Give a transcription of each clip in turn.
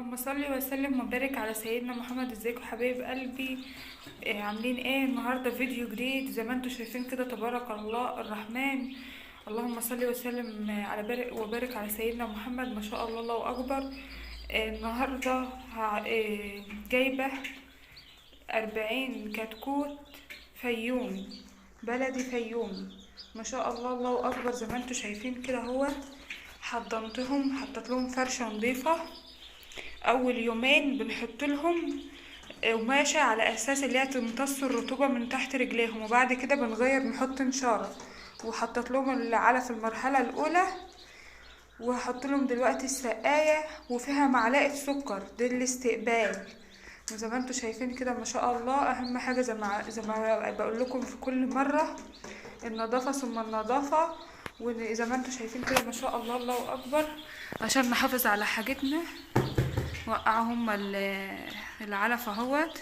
اللهم صل وسلم وبارك على سيدنا محمد. ازيكم حبايب قلبي؟ عاملين ايه؟ النهارده فيديو جديد زي ما انتم شايفين كده، تبارك الله الرحمن. اللهم صل وسلم على وبارك على سيدنا محمد، ما شاء الله الله اكبر. النهارده جايبه 40 كتكوت فيوم، بلدي فيوم، ما شاء الله الله اكبر. زي ما انتم شايفين كده، هو حضنتهم، حطيت لهم فرشه نظيفه. اول يومين بنحط لهم قماشة على اساس اللي هي تمتص الرطوبة من تحت رجليهم، وبعد كده بنغير نحط نشارة. وحطت لهم العلف في المرحلة الاولى، وهحط لهم دلوقتي السقاية وفيها معلقة سكر، دي الاستقبال. وزي ما انتوا شايفين كده ما شاء الله، اهم حاجة زي ما بقول لكم في كل مرة، النظافة ثم النظافة. وزي ما انتوا شايفين كده ما شاء الله الله اكبر، عشان نحافظ على حاجتنا. وقعهم العلف اهوت،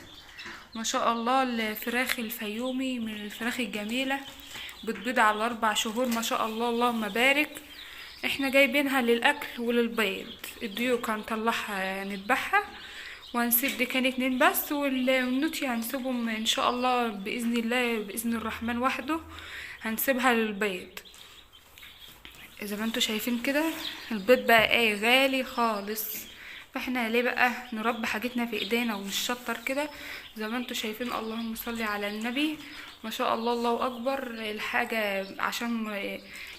ما شاء الله. الفراخ الفيومي من الفراخ الجميلة، بتبيض على 4 شهور، ما شاء الله اللهم بارك. احنا جايبينها للاكل وللبيض. الديوك هنطلعها نذبحها، وهنسيب دي كان 2 بس، والنوتي هنسيبهم ان شاء الله باذن الله، باذن الرحمن وحده، هنسيبها للبيض. زي ما انتوا شايفين كده، البيض بقى ايه غالي خالص، فاحنا ليه بقى نربي حاجتنا في ايدينا ونشطر كده؟ زي ما انتوا شايفين، اللهم صل على النبي، ما شاء الله الله اكبر. الحاجة عشان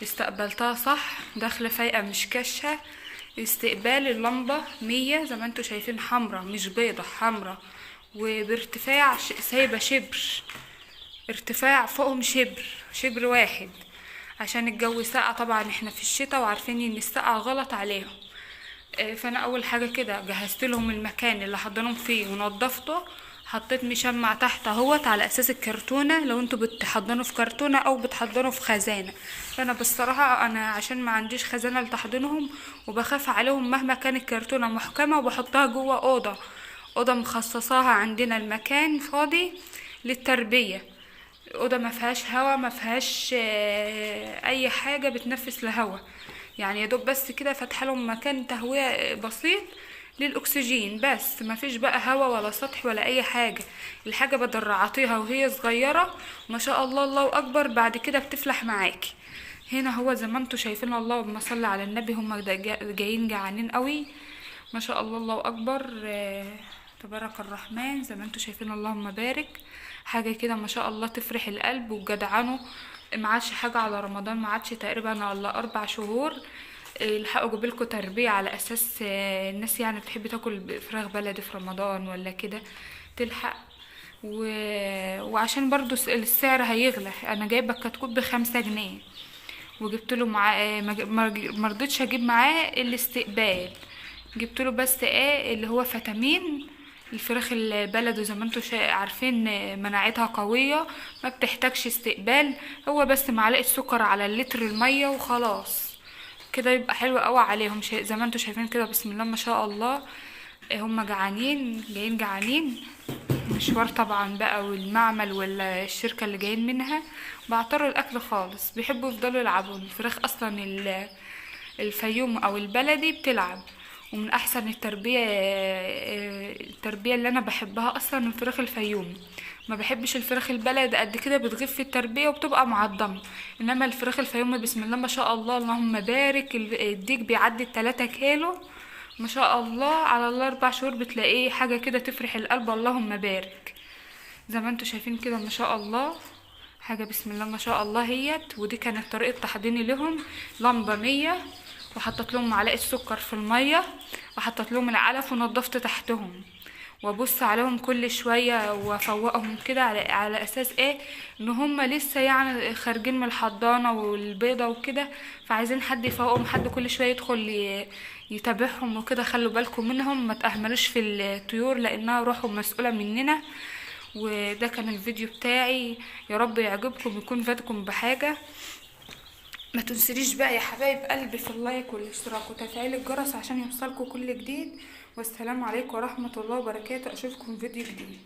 استقبلتها صح، داخله فايقة مش كاشة. استقبال اللمبة 100، زي ما انتوا شايفين، حمرة مش بيضة، حمرة، وبارتفاع سايبة شبر، ارتفاع فوقهم شبر واحد، عشان الجو ساقع. طبعا احنا في الشتاء وعارفين ان السقعة غلط عليهم. فانا اول حاجة كده جهزت لهم المكان اللي حضنهم فيه ونضفته. حطيت مشمع تحت اهوت على اساس الكرتونة، لو انتوا بتحضنوا في كرتونة او بتحضنوا في خزانة. فانا بصراحة انا عشان ما عنديش خزانة لتحضينهم، وبخاف عليهم مهما كانت الكرتونة محكمة، وبحطها جوه اوضة مخصصاها عندنا، المكان فاضي للتربية. اوضه ما فيهاش هوا، ما فيهاش اي حاجه بتنفس لهوا، يعني يا دوب بس كده فاتحه لهم مكان تهويه بسيط للاكسجين بس، ما فيش بقى هوا ولا سطح ولا اي حاجه. الحاجه بدل رعاطيها وهي صغيره، ما شاء الله الله اكبر، بعد كده بتفلح معاكي. هنا هو زي ما انتوا شايفين، اللهم صل على النبي، هم جايين جعانين قوي، ما شاء الله الله اكبر. تبارك الرحمن، زي ما انتوا شايفين، اللهم بارك. حاجه كده ما شاء الله تفرح القلب وجدعنه. ما عادش حاجه على رمضان، ما عادش تقريبا الا 4 شهور. الحقوا جيبلكوا تربيه على اساس الناس يعني بتحب تاكل فراخ بلدي في رمضان ولا كده، تلحق. و... وعشان برضو السعر هيغلى، انا جايبه الكتكوت ب5 جنيه، وجبت له معاه مرضتش اجيب معاه الاستقبال، جبت له بس ايه اللي هو فيتامين. الفراخ البلد زي ما انتوا عارفين مناعتها قوية، ما بتحتاجش استقبال، هو بس معلقة سكر على اللتر المية وخلاص كده، يبقى حلو قوي عليهم. زي ما انتوا شايفين كده، بسم الله ما شاء الله. هم جعانين، جايين جعانين، مشوار طبعا بقى، والمعمل والشركة اللي جايين منها بعطروا الاكل خالص، بيحبوا يفضلوا يلعبوا. الفراخ اصلا الفيوم او البلدي بتلعب. ومن احسن التربية اللي انا بحبها اصلا الفراخ الفيوم. ما بحبش الفراخ البلد قد كده، بتغيب في التربية وبتبقى معضمة. انما الفراخ الفيوم بسم الله ما شاء الله اللهم بارك، الديك بيعدي 3 كيلو، ما شاء الله على الله. 4 شهور بتلاقيه حاجة كده تفرح القلب، اللهم بارك. زي ما انتوا شايفين كده ما شاء الله، حاجة بسم الله ما شاء الله هيت. ودي كانت طريقة تحضيني لهم، لمبة 100، وحطت لهم معلقة سكر في المية، وحطت لهم العلف، ونضفت تحتهم، وابص عليهم كل شوية وافوقهم كده، على اساس ايه، ان هم لسه يعني خارجين من الحضانة والبيضة وكده، فعايزين حد يفوقهم، حد كل شوية يدخل يتابعهم وكده. خلوا بالكم منهم، ما تأهملوش في الطيور، لانها روحهم مسؤولة مننا. وده كان الفيديو بتاعي، يا رب يعجبكم، يكون فاتكم بحاجة. ما تنسليش بقى يا حبايب قلبي في اللايك والاشتراك وتفعيل الجرس عشان يوصلكوا كل جديد. والسلام عليكم ورحمة الله وبركاته، اشوفكم في فيديو جديد.